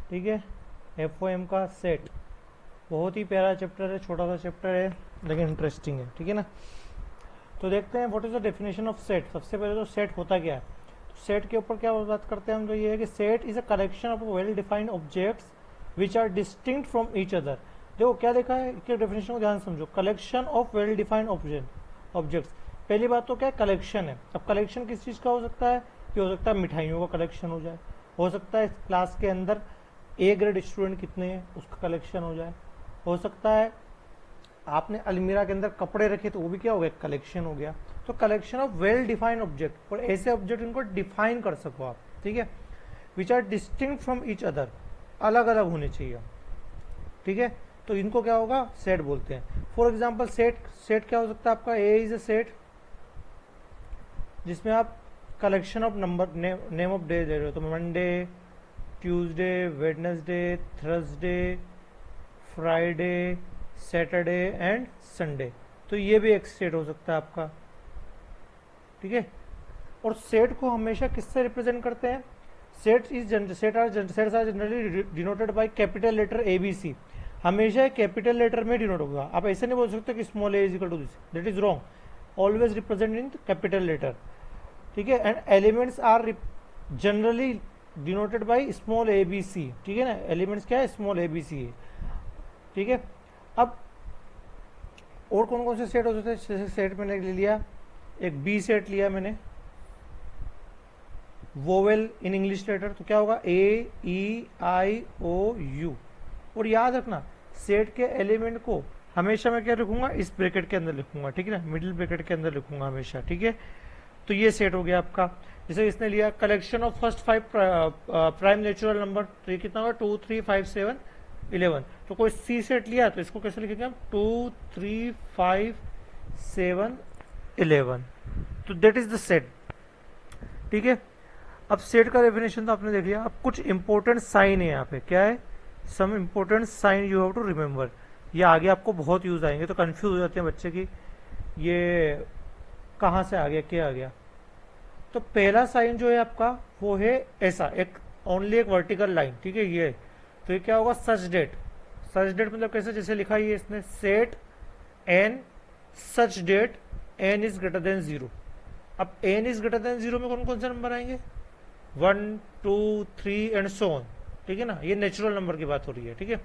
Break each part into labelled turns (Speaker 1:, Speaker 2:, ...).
Speaker 1: ठीक है, FOM का सेट बहुत ही प्यारा चैप्टर है, छोटा सा चैप्टर है लेकिन इंटरेस्टिंग है, ठीक है ना। तो देखते हैं what is the definition of set. सबसे पहले तो सेट होता क्या है, तो सेट के ऊपर क्या बात करते हैं हम, तो ये है कि set is a collection of well defined objects which are distinct from each other. देखो क्या देखा है कि डेफिनेशन को ध्यान समझो, collection of well defined objects. पहली बात तो क्या है, कलेक्शन है। अब कलेक्शन किस चीज़ का हो सकता है, कि हो सकता है मिठाइयों का कलेक्शन हो जाए, हो सकता है क्लास के अंदर ए ग्रेड स्टूडेंट कितने हैं उसका कलेक्शन हो जाए, हो सकता है आपने अलमीरा के अंदर कपड़े रखे तो वो भी क्या हो गया, कलेक्शन हो गया। तो collection of well defined object, और ऐसे ऑब्जेक्ट इनको डिफाइन कर सको आप, ठीक है, which are distinct from each other, अलग अलग होने चाहिए, ठीक है। तो इनको क्या होगा, सेट बोलते हैं। फॉर एग्जाम्पल सेट, सेट क्या हो सकता है आपका, ए इज अ सेट जिसमें आप collection of number name of day they रहे हो, तो Monday, Tuesday, Wednesday, Thursday, Friday, Saturday and Sunday. तो ये भी एक सेट हो सकता है आपका, ठीक है। और सेट को हमेशा किससे रिप्रेजेंट करते हैं, sets are generally denoted by capital letter ABC। हमेशा कैपिटल लेटर में डिनोट होगा, आप ऐसे नहीं बोल सकते कि small a is equal to this, that is wrong. Always represent in capital letter, ठीक है। And elements are generally denoted by small ABC, ठीक है ना। एलिमेंट्स क्या है, स्मॉल ABC है, ठीक है। अब और कौन कौन से सेट हो सकते हैं, जैसे सेट मैंने ले लिया, एक बी सेट लिया मैंने, वोवेल इन इंग्लिश लेटर, तो क्या होगा AEIOU। और याद रखना सेट के एलिमेंट को हमेशा मैं क्या लिखूंगा, इस ब्रैकेट के अंदर लिखूंगा, ठीक है ना, मिडिल ब्रैकेट के अंदर लिखूंगा हमेशा, ठीक है। तो ये सेट हो गया आपका। जैसे इसने लिया collection of first 5 prime natural number, तो ये कितना होगा, 2 3 5 7 11। तो कोई सी सेट लिया तो इसको कैसे लिखेंगे हम, 2 3 5 7 11। तो दैट इज द सेट, ठीक है। अब सेट का डेफिनेशन तो आपने देख लिया। अब कुछ इंपॉर्टेंट साइन है यहाँ पे, क्या है, some important sign you have to remember. ये आगे आपको बहुत यूज आएंगे, तो कंफ्यूज हो जाते हैं बच्चे की ये कहाँ से आ गया, क्या आ गया। तो पहला साइन जो है आपका वो है ऐसा, एक ओनली एक वर्टिकल लाइन, ठीक है, ये। तो ये क्या होगा, सच डेट। सच डेट मतलब कैसे, जैसे लिखा है इसने, set N such that N is greater than 0। अब एन इज ग्रेटर देन 0 में कौन कौन से नंबर आएंगे, 1 2 3 एंड सो ऑन, ठीक है ना। ये नेचुरल नंबर की बात हो रही है, ठीक है।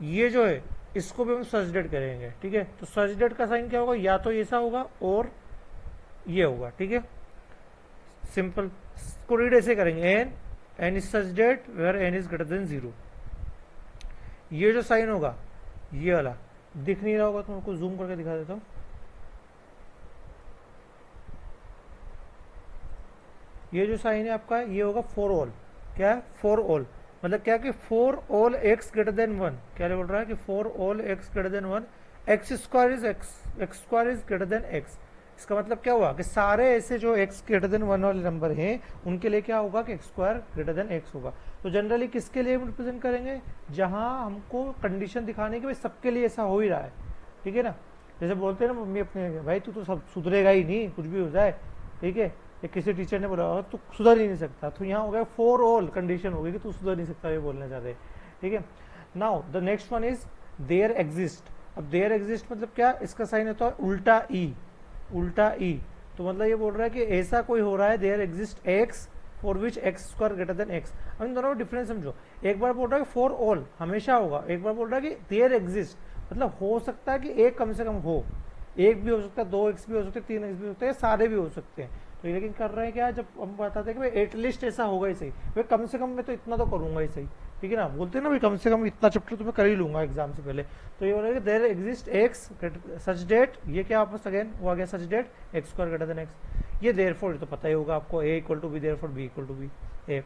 Speaker 1: ये जो है इसको भी हम सच डेट करेंगे, ठीक है। तो सच डेट का साइन क्या होगा, या तो ऐसा होगा और ये होगा, ठीक है। सिंपल को रीड ऐसे करेंगे, N is such that where N is greater than 0। ये जो साइन होगा ये वाला दिख नहीं रहा होगा, तो मैं आपको जूम करके दिखा देता हूं। ये जो साइन है आपका ये होगा फॉर ऑल, क्या है, फॉर ऑल। मतलब क्या कि for all x greater than 1, क्या बोल रहा है कि for all x greater than 1 x square is x square is greater than x. इसका मतलब क्या हुआ कि सारे ऐसे जो एक्स ग्रेटर देन 1 वाले नंबर हैं उनके लिए क्या होगा कि x square greater than x होगा। तो जनरली किसके लिए हम रिप्रेजेंट करेंगे, जहां हमको कंडीशन दिखाने की भाई सबके लिए ऐसा हो ही रहा है, ठीक है ना। जैसे बोलते हैं ना मम्मी अपने, भाई तू तो सब सुधरेगा ही नहीं, कुछ भी हो जाए, ठीक है। या किसी टीचर ने बोला तू सुधर ही नहीं सकता, तो यहाँ हो गया फॉर ऑल कंडीशन हो गई कि तू सुधर नहीं सकता, ये बोलना चाहते हैं, ठीक है। Now the next one is there exist. अब देयर एग्जिस्ट मतलब क्या, इसका साइन होता है उल्टा ई, उल्टा ई। तो मतलब ये बोल रहा है कि ऐसा कोई हो रहा है, there exist X for which X square greater than X. अब इन दोनों में डिफरेंस समझो, एक बार बोल रहा है फॉर ऑल हमेशा होगा, एक बार बोल रहा है कि देयर एग्जिस्ट मतलब हो सकता है कि एक कम से कम हो, एक भी हो सकता है, 2x भी हो सकते हैं, 3x भी हो सकते हैं, सारे भी हो सकते हैं। तो लेकिन कर रहे हैं क्या, जब हम बताते हैं कि भाई एटलीस्ट ऐसा होगा ही सही, भाई कम से कम मैं तो इतना तो करूंगा ही सही, ठीक है ना। बोलते हैं ना भाई कम से कम इतना चैप्टर तो मैं कर ही लूंगा एग्जाम से पहले। तो ये बोल रहा है there exist X such that, ये क्या वापस अगेन वो आ गया such that X square greater than X. ये देयरफॉर तो पता ही होगा आपको, A equal to B therefore B equal to B A.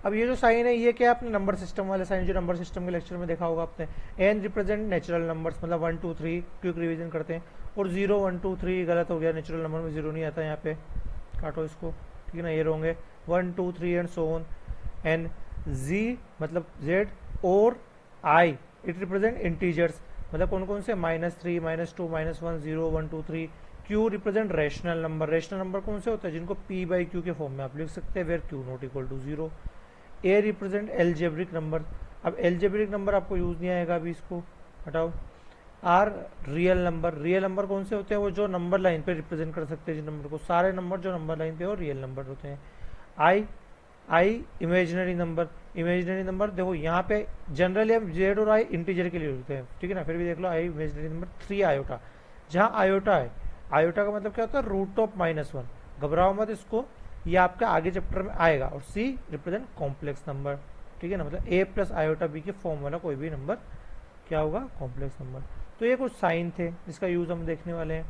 Speaker 1: अब ये जो साइन है ये क्या, आपने नंबर सिस्टम वाले साइन जो नंबर सिस्टम के लेक्चर में देखा होगा आपने, एन रिप्रेजेंट नेचुरल नंबर्स, मतलब 1 2 3 क्विक रिवीजन करते हैं। और 0 1 2 3 गलत हो गया, नेचुरल नंबर में 0 नहीं आता यहाँ पे, काटो इसको, ठीक है ना, ये होंगे 1 2 3 एंड सो ऑन। एंड जी मतलब जेड और आई इट रिप्रेजेंट इंटीजर्स, मतलब कौन कौन से, -3 -2 -1 0 1 2 3। Q represent rational number, rational number कौन से होते हैं, जिनको p/q के फॉर्म में आप लिख सकते हैं, where q not equal to 0। A represent algebraic number. अब एल्जेब्रिक नंबर आपको यूज नहीं आएगा, अभी इसको हटाओ। R real number, real number कौन से होते हैं, वो जो नंबर लाइन पे रिप्रेजेंट कर सकते हैं जिन नंबर को, सारे नंबर जो नंबर लाइन पे हो रियल नंबर होते हैं। आई, आई इमेजिनरी नंबर, इमेजिनरी नंबर देखो यहाँ पे जनरली हम जेड और आई इंटीजर के लिए होते हैं, ठीक है ना, फिर भी देख लो आई इमेजिनरी नंबर। 3 आयोटा, जहाँ आयोटा है, आयोटा का मतलब क्या होता है, रूट ऑफ -1, घबराओ मत इसको, ये आपका आगे चैप्टर में आएगा। और सी रिप्रेजेंट कॉम्प्लेक्स नंबर, ठीक है ना, मतलब ए प्लस आयोटा बी के फॉर्म वाला कोई भी नंबर क्या होगा, कॉम्प्लेक्स नंबर। तो ये कुछ साइन थे जिसका यूज हम देखने वाले हैं।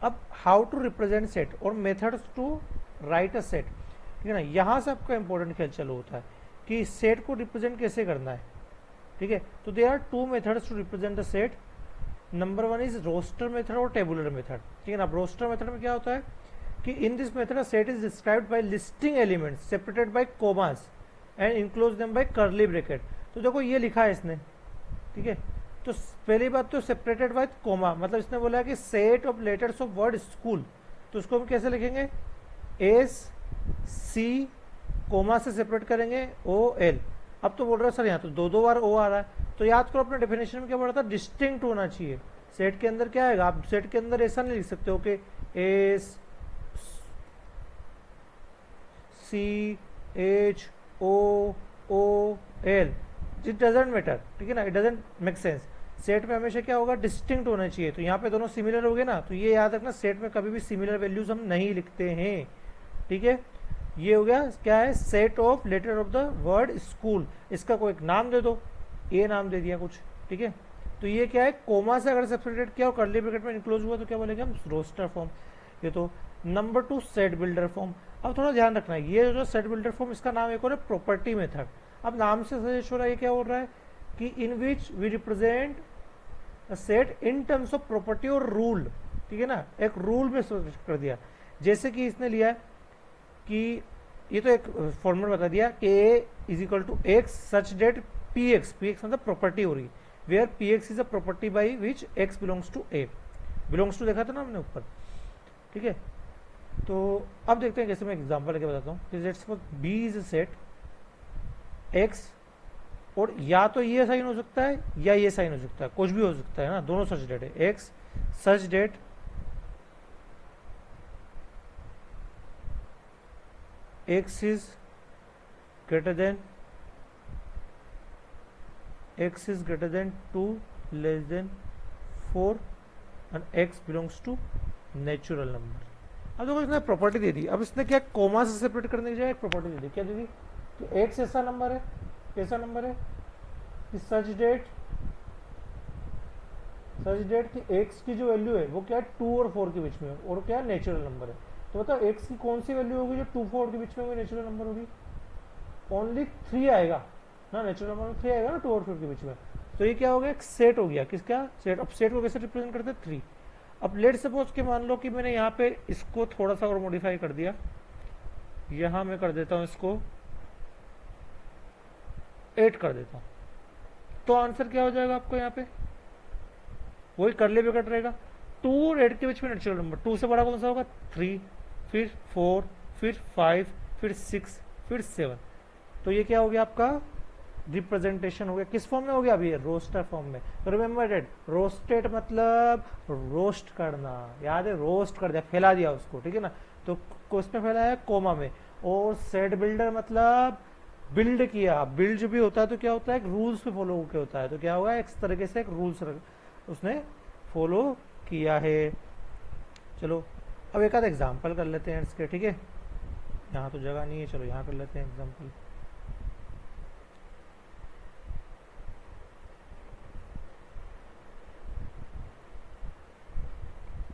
Speaker 1: अब हाउ टू रिप्रेजेंट सेट और methods to write a set, ठीक है ना, यहाँ से आपका इंपॉर्टेंट खेल चालू होता है कि सेट को रिप्रेजेंट कैसे करना है, ठीक है। तो there are 2 methods to represent the set. Number 1 is roster method और टेबुलर मेथड, ठीक है ना। रोस्टर मेथड में क्या होता है कि in this method set is described bye listing elements separated by commas and enclose them by curly bracket. तो देखो ये लिखा है इसने, ठीक है। तो पहली बात तो सेपरेटेड बाय कोमा, मतलब इसने बोला है कि set of letters of word school, तो उसको हम कैसे लिखेंगे, एस सी कोमा से सेपरेट करेंगे ओ एल। अब तो बोल रहा है सर यहाँ तो दो बार ओ आ रहा है, तो याद करो अपने डेफिनेशन में क्या पढ़ा था, डिस्टिंक्ट होना चाहिए। सेट के अंदर क्या आएगा, आप सेट के अंदर ऐसा नहीं लिख सकते हो कि S C H O L, it doesn't matter, ठीक है ना, it doesn't make sense. Set में हमेशा क्या होगा, डिस्टिंक्ट होना चाहिए। तो यहाँ पे दोनों सिमिलर हो गए ना, तो ये याद रखना सेट में कभी भी सिमिलर वैल्यूज हम नहीं लिखते हैं, ठीक है। ये हो गया क्या है, set of letter of the word school, इसका कोई एक नाम दे दो, ए नाम दे दिया कुछ, ठीक है। तो ये क्या है, कोमा से अगर सेपरेटेड किया और कर्ली ब्रैकेट में इनक्लोज हुआ तो क्या बोलेंगे हम, रोस्टर फॉर्म। ये तो नंबर 2 सेट बिल्डर फॉर्म। अब थोड़ा ध्यान रखना है, ये जो सेट बिल्डर फॉर्म इसका नाम एक और है प्रॉपर्टी मेथड। अब नाम से सजेस्ट हो रहा है, ये क्या हो रहा है कि in which we represent set in terms of property or rule, ठीक है ना, एक रूल में कर दिया। जैसे कि इसने लिया कि ये तो एक फॉर्मूला बता दिया कि A is equal to X such that P X मतलब प्रॉपर्टी हो रही, where P X is a property by which X belongs to A, belongs to देखा था ना हमने ऊपर, ठीक है। तो अब देखते हैं कैसे, मैं एग्जांपल लेके बताता हूँ कि let's suppose B is a set X, और या तो ये साइन हो सकता है या ये साइन हो सकता है, कुछ भी हो सकता है ना, दोनों सच डेट है, x such that x is greater than 2 less than 4 and x belongs to natural number. अब देखो इसने प्रॉपर्टी दे दी, अब इसने क्या कोमा से सेपरेट करने की जगह एक प्रॉपर्टी दे दी, क्या दे दी कि x ऐसा नंबर है, कैसा नंबर है कि सच डेट कि x की जो वैल्यू है वो क्या है 2 और 4 के बीच में, और क्या नेचुरल नंबर है। तो बताओ x की कौन सी वैल्यू होगी जो 2 4 के बीच में होगी, नेचुरल नंबर होगी, ओनली 3 आएगा ना, नेचुरल नंबर में 3 आएगा ना 2 और 4 के बीच में। तो ये क्या हो गया, एक सेट हो गया, किसका सेट। अब सेट को कैसे रिप्रेजेंट करते हैं, 3। अब लेट सपोज के मान लो कि मैंने यहाँ पे इसको थोड़ा सा और मॉडिफाई कर दिया, यहाँ मैं कर देता हूँ इसको 8 कर देता हूँ, तो आंसर क्या हो जाएगा आपको, यहाँ पे वही करले ब्रैकेट रहेगा, 2 और 8 के बीच में नेचुरल नंबर, 2 से बड़ा कौन सा होगा 3, फिर 4, फिर 5, फिर 6, फिर 7। तो ये क्या हो गया आपका रिप्रेजेंटेशन हो गया, किस फॉर्म में हो गया अभी, रोस्टर फॉर्म में। तो रिमेंबर डेट, रोस्टेड मतलब रोस्ट करना, याद है, रोस्ट कर दिया, फैला दिया उसको, ठीक है ना। तो किसमें फैलाया है, कोमा में। और सेट बिल्डर मतलब बिल्ड किया, बिल्ड जो भी होता है तो क्या होता है, एक रूल्स पे फॉलो होकर होता है, तो क्या होगा, इस तरीके से एक रूल्स उसने फॉलो किया है। चलो अब एक आध एग्जाम्पल कर लेते हैं इसके, ठीक है, यहाँ तो जगह नहीं है, चलो यहाँ कर लेते हैं एग्जाम्पल।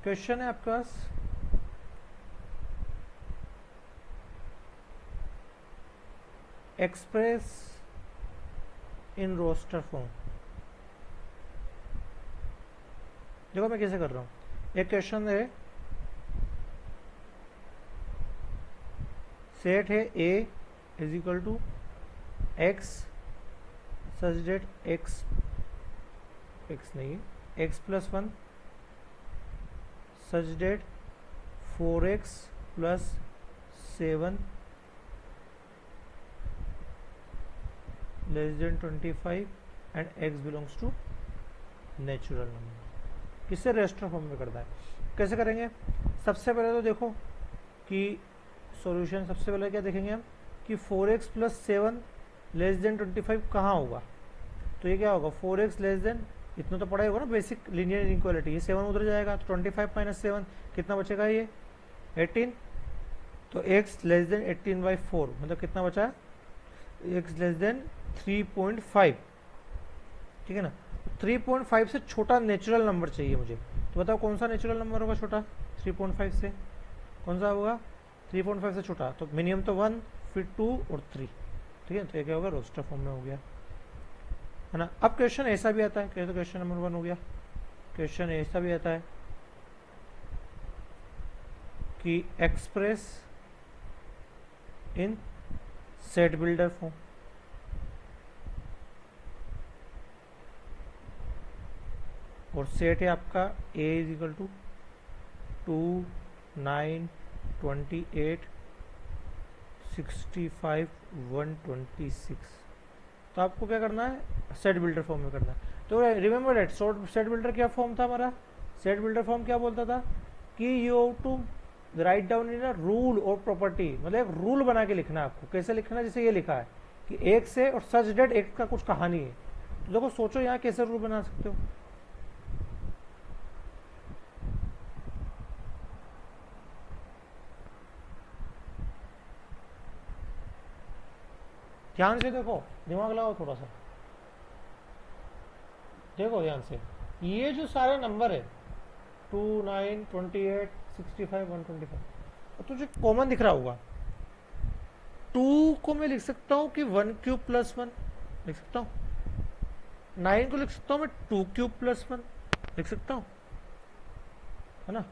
Speaker 1: क्वेश्चन है आपके पास, एक्सप्रेस इन रोस्टर फॉर्म। देखो मैं कैसे कर रहा हूँ, एक क्वेश्चन है, सेट है A is equal to X such that X नहीं है, X plus 1 such that 4x plus 7 less than 25 and x belongs to natural number. किससे रेस्टर फॉर्म में करना है, कैसे करेंगे? सबसे पहले तो देखो कि सॉल्यूशन, सबसे पहले क्या देखेंगे हम कि 4x प्लस 7 लेस देन 25 कहाँ होगा। तो ये क्या होगा, 4x लेस देन, इतना तो पढ़ा ही होगा ना बेसिक लीनियर इनइक्वालिटी। ये 7 उधर जाएगा तो 25 माइनस 7 कितना बचेगा, ये 18। तो x लेस देन 18/4 मतलब कितना बचा, x लेस देन 3.5, ठीक है ना। 3.5 से छोटा नेचुरल नंबर चाहिए मुझे, तो बताओ कौन सा नेचुरल नंबर होगा छोटा 3.5 से, कौन सा होगा 3.5 से छोटा। तो मिनिमम तो 1, फिर 2 और 3, ठीक है। तो ये क्या होगा, रोस्टर फॉर्म में हो गया, है ना। अब क्वेश्चन ऐसा भी आता है, क्या, तो क्वेश्चन नंबर 1 हो गया। क्वेश्चन ऐसा भी आता है कि express in set builder form. और सेट है आपका a इज इक्वल टू 2, 9, 28, 65, 126। तो आपको क्या करना है, सेट बिल्डर फॉर्म में करना है। तो रिमेंबर दैट सेट बिल्डर क्या फॉर्म था हमारा, सेट बिल्डर फॉर्म क्या बोलता था कि you have to write down in a rule और प्रॉपर्टी, मतलब एक रूल बना के लिखना है आपको। कैसे लिखना है, जैसे ये लिखा है कि एक से और सच डेट एक का कुछ कहानी है। तो देखो सोचो यहाँ कैसे रूल बना सकते हो। ध्यान से देखो, दिमाग लगाओ थोड़ा सा, देखो ध्यान से। ये जो सारे नंबर है 2, 9, 28, 65, 125, और तुझे कॉमन दिख रहा होगा। 2 को मैं लिख सकता हूँ कि 1³ + 1 लिख सकता हूँ। 9 को लिख सकता हूँ मैं 2³ + 1 लिख सकता हूँ, है ना।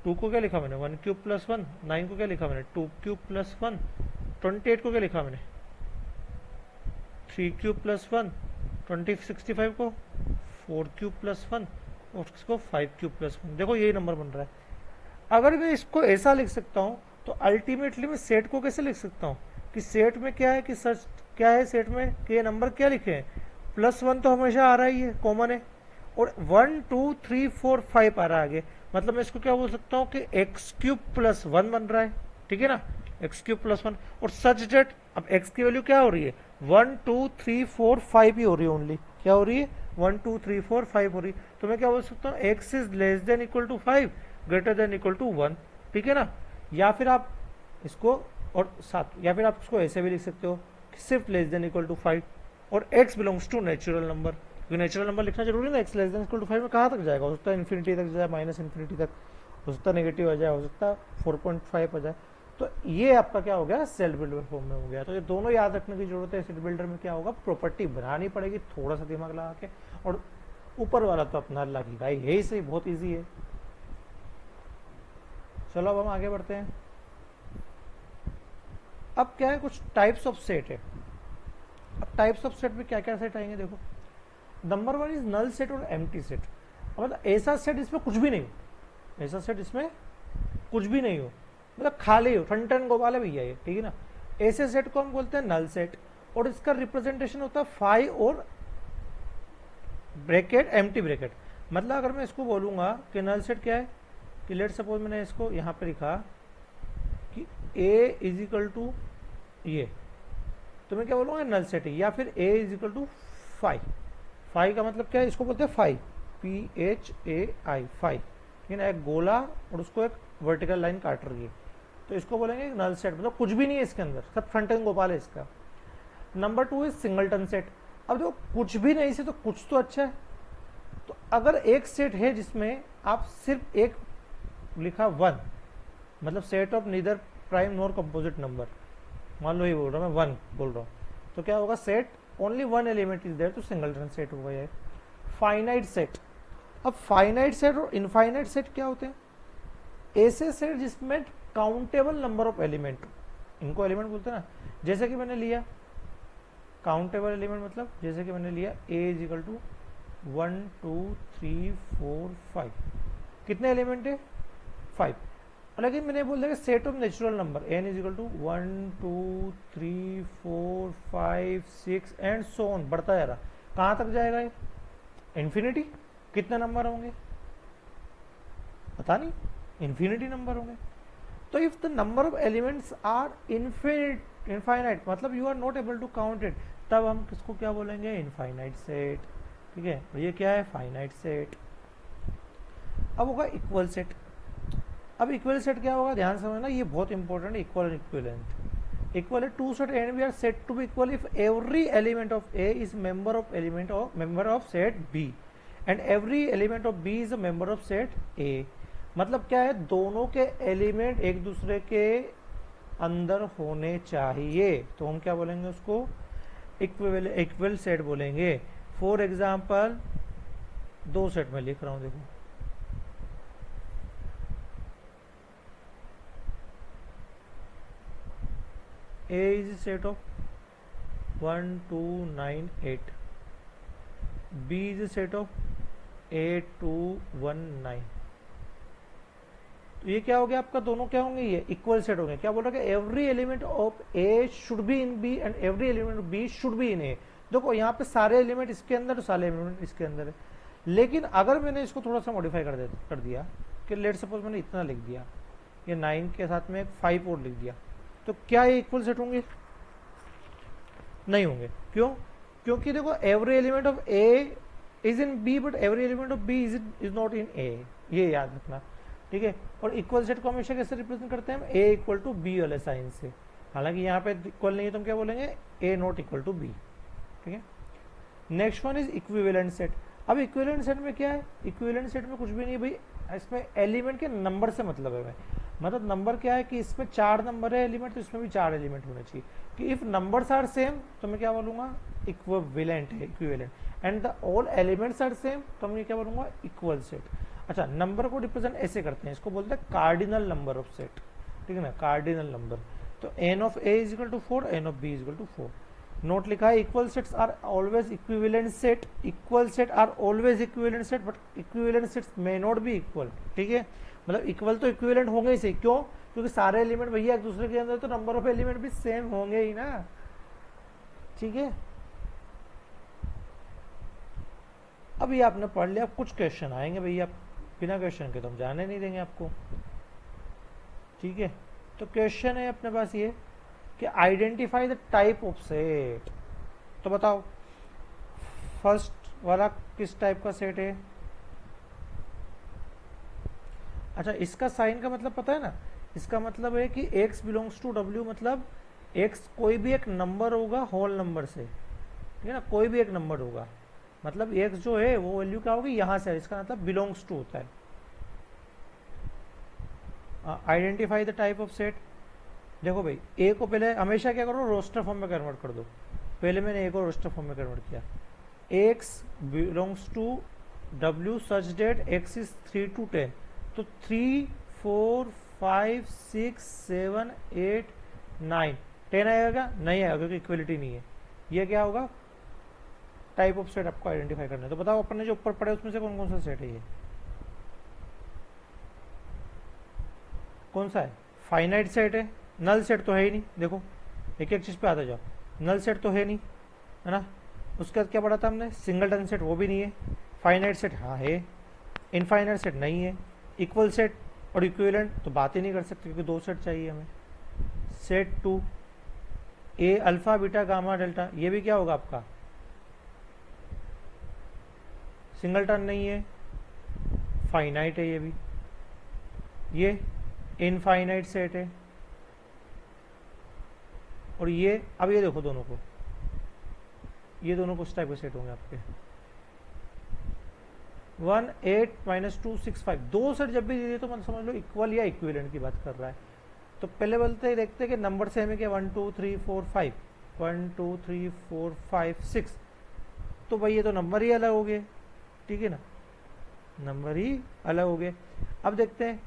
Speaker 1: 2 को क्या लिखा मैंने, 1³ + 1। 9 को क्या लिखा मैंने, 2³ + 1। 28 को क्या लिखा मैंने, 3³ + 1। 65 को 4³ + 1 और इसको 5³ + 1। देखो यही नंबर बन रहा है। अगर मैं इसको ऐसा लिख सकता हूँ तो अल्टीमेटली मैं सेट को कैसे लिख सकता हूँ कि सेट में क्या है, कि सच क्या है सेट में, कि ये नंबर क्या लिखे हैं, +1 तो हमेशा आ रहा ही है, कॉमन है, और 1, 2, 3, 4, 5 आ रहा है आगे। मतलब मैं इसको क्या बोल सकता हूँ कि x³ + 1 बन रहा है, ठीक है ना, x³ + 1। और सच डेट, अब x की वैल्यू क्या हो रही है, 1, 2, 3, 4, 5 ही हो रही है, ओनली क्या हो रही है, 1, 2, 3, 4, 5 हो रही है। तो मैं क्या बोल सकता हूँ, x is less than equal to 5 greater than equal to 1, ठीक है ना। या फिर आप इसको और साथ, या फिर आप इसको ऐसे भी लिख सकते हो कि सिर्फ लेस देन इक्वल टू 5 और x belongs to natural number. क्योंकि नेचुरल नंबर लिखना जरूरी ना, x less than equal to 5 में कहाँ तक जाएगा, हो सकता है इन्फिनिटी तक जाए, -इन्फिनिटी तक, हो सकता है नेगेटिव आ जाए, हो सकता है 4.5 आ जाए। तो ये आपका क्या हो गया, सेट बिल्डर फॉर्म में हो गया। तो ये दोनों याद रखने की जरूरत है। सेट बिल्डर में क्या होगा, प्रॉपर्टी बनानी पड़ेगी थोड़ा सा दिमाग लगा के, और ऊपर वाला तो अपना अल्लाह की भाई, यही सही, बहुत ईजी है। चलो अब हम आगे बढ़ते हैं। अब क्या है, कुछ टाइप्स ऑफ सेट है। अब टाइप्स ऑफ सेट में क्या क्या सेट आएंगे, देखो नंबर 1 इज नल सेट और एम्प्टी सेट। मतलब ऐसा सेट इसमें कुछ भी नहीं हो, ऐसा सेट इसमें कुछ भी नहीं हो, मतलब खाली हो, ठन गोपाल है भैया ये, ठीक है ना। ऐसे सेट को हम बोलते हैं नल सेट, और इसका रिप्रेजेंटेशन होता है 5 और ब्रैकेट, एम्प्टी ब्रैकेट। मतलब अगर मैं इसको बोलूंगा कि नल सेट क्या है, कि लेट सपोज मैंने इसको यहाँ पे लिखा कि a इज इक्वल टू ये, तो मैं क्या बोलूंगा, नल सेट है। या फिर a इज इक्वल टू 5। 5 का मतलब क्या है, इसको बोलते हैं 5, PHAI 5, ठीक है ना। एक गोला और उसको एक वर्टिकल लाइन काट रही है, तो इसको बोलेंगे नल सेट। मतलब कुछ भी नहीं है इसके अंदर, सब फ्रंट एंड गोपाल है इसका। Number 2 is singleton set. अब देखो कुछ भी नहीं से तो कुछ तो अच्छा है। तो अगर एक सेट है जिसमें आप सिर्फ एक लिखा 1, मतलब set of neither prime nor composite number, मान लो ये बोल रहा हूँ मैं 1 बोल रहा हूँ, तो क्या होगा, set only 1 element is there, तो सिंगलटन सेट होगा ये। Finite set. अब फाइनाइट सेट और इनफाइनाइट सेट क्या होते हैं, ऐसे सेट जिसमें काउंटेबल नंबर ऑफ एलिमेंट, इनको एलिमेंट बोलते हैं ना। जैसे कि मैंने लिया काउंटेबल एलिमेंट, मतलब जैसे कि मैंने लिया a इज इक्वल टू 1, 2, 3, 4, 5, कितने एलिमेंट है, 5। लेकिन मैंने बोल दिया कि set of natural number n is equal to 1 2 3 4 5 6 and so on, बढ़ता जा रहा, कहाँ तक जाएगा ये? इन्फिनिटी। कितने नंबर होंगे पता नहीं, इन्फिनिटी नंबर होंगे। तो if the number of elements are infinite, मतलब you are not able to count it, तब हम किसको क्या बोलेंगे? Infinite set. ठीक है, और ये क्या है? Finite set. अब होगा इक्वल सेट। अब इक्वल सेट क्या होगा, ध्यान समझना, ये बहुत इंपॉर्टेंट है। Equal and equivalent. इक्वल है two set and B are said to be equal if every element of A is member of set B and every element of B is a member of set A. मतलब क्या है, दोनों के element एक दूसरे के अंदर होने चाहिए, तो हम क्या बोलेंगे उसको? इक्वल सेट बोलेंगे। फॉर एग्जाम्पल, दो सेट में लिख रहा हूं, देखो A is a set of 1 2 9 8, B is a set of 8 2 1 9। तो ये क्या हो गया आपका? दोनों क्या होंगे? ये इक्वल सेट होंगे। क्या बोल रहा है? Every element of A should be in B and every element of B should be in A। देखो यहाँ पे सारे एलिमेंट इसके अंदर, सारे एलिमेंट इसके अंदर है। लेकिन अगर मैंने इसको थोड़ा सा मॉडिफाई कर दिया कि लेट सपोज मैंने इतना लिख दिया, ये 9 के साथ में एक 5 और लिख दिया, तो क्या ये इक्वल सेट होंगे? नहीं होंगे। क्यों? क्योंकि देखो every element of A is in B but every element of B is not in A, ये याद रखना। ठीक है, और इक्वल सेट को हमेशा कैसे रिप्रेजेंट करते हैं हम? ए इक्वल टू बी वाले साइन से। हालांकि यहाँ पे इक्वल नहीं है तो हम क्या बोलेंगे? ए नॉट इक्वल टू बी। ठीक है, next one is equivalent set. अब इक्विवेलेंट सेट में क्या है? इक्विवेलेंट सेट में कुछ भी नहीं भाई, इसमें एलिमेंट के नंबर से मतलब है। मतलब नंबर क्या है कि इसमें 4 नंबर है एलिमेंट, तो इसमें भी 4 एलिमेंट होने चाहिए। कि इफ नंबर्स आर सेम तो मैं क्या बोलूंगा? इक्विवेलेंट है, equivalent. And the all elements are same तो मैं क्या बोलूंगा? Equal set. अच्छा, नंबर को रिप्रेजेंट ऐसे करते हैं, इसको बोलते हैं कार्डिनल नंबर ऑफ सेट। ठीक है ना, कार्डिनल नंबर। तो n of A is equal to 4, n of B is equal to 4। Note लिखा है, equal sets are always equivalent set, equal set are always equivalent set, but equivalent sets may not be equal. ठीक है, मतलब equal तो equivalent होंगे ही सही। क्यों? क्योंकि सारे एलिमेंट भैया एक दूसरे के अंदर, तो नंबर ऑफ एलिमेंट भी सेम होंगे ही ना। ठीक है, अब ये आपने पढ़ लिया। अब कुछ क्वेश्चन आएंगे भैया, बिना क्वेश्चन के तो हम जाने नहीं देंगे आपको। ठीक है, तो क्वेश्चन है अपने पास ये कि identify the type of set. तो बताओ फर्स्ट वाला किस टाइप का सेट है? अच्छा, इसका साइन का मतलब पता है ना? इसका मतलब है कि x बिलोंग्स टू w, मतलब x कोई भी एक नंबर होगा होल नंबर से। ठीक है ना, कोई भी एक नंबर होगा, मतलब x जो है वो वैल्यू क्या होगी? यहां से, इसका मतलब बिलोंग्स टू होता है। Identify the type of set. देखो भाई, ए को पहले हमेशा क्या करो? रोस्टर फॉर्म में कन्वर्ट कर दो। पहले मैंने ए को रोस्टर फॉर्म में कन्वर्ट किया। x belongs to w such that x is 3 to 10, तो 3 4 5 6 7 8 9 10 आएगा? नहीं आएगा, क्योंकि इक्वलिटी नहीं है। ये क्या होगा? टाइप ऑफ सेट आपको आइडेंटिफाई करना है। तो बताओ अपन ने जो ऊपर पढ़े उसमें से कौन कौन सा सेट है? ये कौन सा है? फाइनाइट सेट है। नल सेट तो है ही नहीं। देखो एक एक चीज पे आते जाओ, नल सेट तो है नहीं, है ना। उसके बाद क्या पढ़ा था हमने? सिंगलटन सेट, वो भी नहीं है। फाइनाइट सेट हाँ है, इनफाइनाइट सेट नहीं है। इक्वल सेट और इक्विवेलेंट तो बात ही नहीं कर सकते, क्योंकि दो सेट चाहिए हमें। सेट 2 ए अल्फा बीटा गामा डेल्टा, ये भी क्या होगा आपका? सिंगलटन नहीं है, फाइनाइट है ये भी। ये इनफाइनाइट सेट है। और ये, अब ये देखो दोनों को, ये दोनों कुछ टाइप के सेट होंगे आपके। 1 8 -2 6 5, दो सेट जब भी दिए तो मतलब समझ लो इक्वल या इक्विवेलेंट की बात कर रहा है। तो पहले बोलते हैं, देखते हैं कि नंबर सेम है क्या? 1 2 3 4 5, 1 2 3 4 5 6, तो भाई ये तो नंबर ही अलग हो गए। ठीक है ना, नंबर ही अलग हो गए। अब देखते हैं,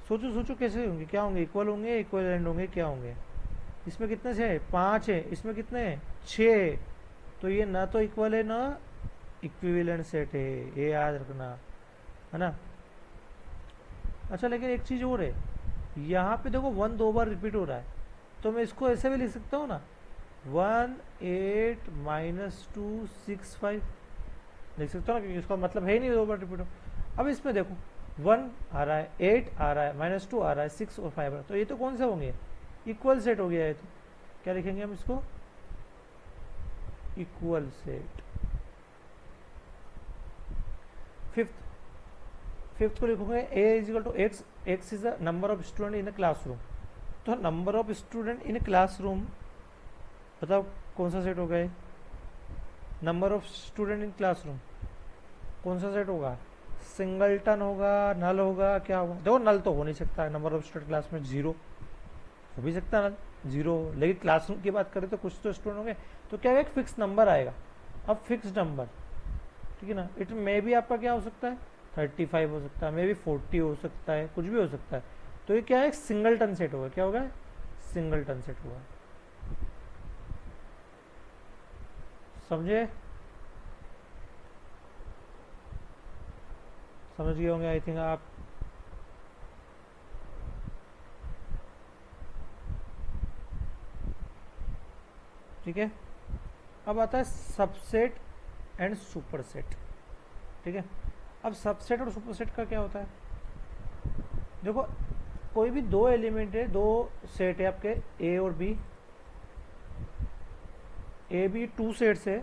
Speaker 1: सोचो सोचो कैसे होंगे, क्या होंगे? इक्वल होंगे, इक्विवेलेंट होंगे, क्या होंगे? इसमें कितने से है? 5 है। इसमें कितने हैं? 6। तो ये ना तो इक्वल है ना इक्विवेलेंट सेट है, ये याद रखना, है ना। अच्छा लेकिन एक चीज और है, यहाँ पे देखो 1 2 बार रिपीट हो रहा है, तो मैं इसको ऐसे भी लिख सकता हूँ ना, 1 8 -2 6 5 लिख सकता हूँ ना, क्योंकि इसका मतलब है ही नहीं 2 बार रिपीट हो। अब इसमें देखो 1 आ रहा है, 8 आ रहा है, -2 आ रहा है, 6 और 5 आ रहा है, तो ये तो कौन से होंगे, इक्वल सेट हो गया है। तो क्या लिखेंगे हम इसको, इक्वल सेट। फिफ्थ, फिफ्थ को लिखोगे a is equal to X, X is the number of student in the classroom. तो number of student in classroom, बताओ कौन सा सेट होगा ये, number of student in classroom कौन सा सेट होगा, सिंगलटन होगा, नल होगा, क्या होगा। देखो नल तो हो नहीं सकता, नंबर ऑफ स्टूडेंट क्लास में 0 हो भी सकता है नल 0, लेकिन क्लासरूम की बात करें तो कुछ तो स्टूडेंट होंगे, तो क्या एक फिक्स नंबर आएगा। अब फिक्स नंबर, ठीक है ना, इट मे भी आपका क्या हो सकता है 35 हो सकता है, मे बी 40 हो सकता है, कुछ भी हो सकता है। तो ये क्या है, सिंगलटन सेट होगा, क्या होगा, सिंगलटन सेट होगा। समझे, समझ गए होंगे आई थिंक आप। ठीक है, अब आता है सबसेट एंड सुपरसेट। ठीक है, अब सबसेट और सुपरसेट का क्या होता है, देखो कोई भी दो एलिमेंट है, दो सेट है आपके ए और B, A B two sets है।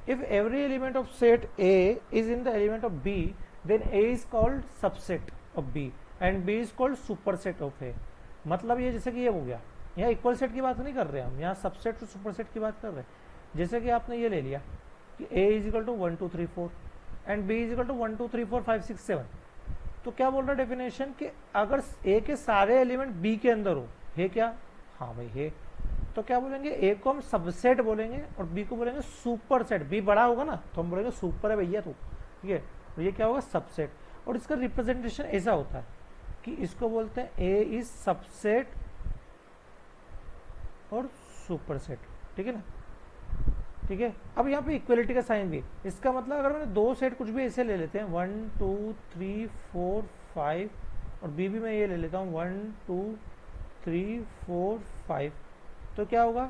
Speaker 1: If every element of set A is in the element of B, then A is called subset of B and B is called superset of A. मतलब ये जैसे कि ये हो गया, यहाँ equal set की बात नहीं कर रहे हम, यहाँ सबसेट और सुपरसेट की बात कर रहे हैं। जैसे कि आपने ये ले लिया कि a is equal to 1 2 3 4 and b is equal to 1 2 3 4 5 6 7। तो क्या बोल रहा है डेफिनेशन कि अगर a के सारे एलिमेंट b के अंदर हो, है क्या, हाँ भाई है, तो क्या बोलेंगे, a को हम सबसेट बोलेंगे और b को बोलेंगे सुपर सेट। b बड़ा होगा ना तो हम बोलेंगे सुपर है भैया तू, ठीक है, तो ये क्या होगा सबसेट। और इसका रिप्रेजेंटेशन ऐसा होता है कि इसको बोलते हैं a इज सबसेट और सुपर सेट, ठीक है ना। ठीक है, अब यहाँ पे इक्वलिटी का साइन भी, इसका मतलब अगर मैंने दो सेट कुछ भी ऐसे ले लेते हैं 1 2 3 4 5 और बी भी मैं ये ले लेता हूँ 1 2 3 4 5, तो क्या होगा,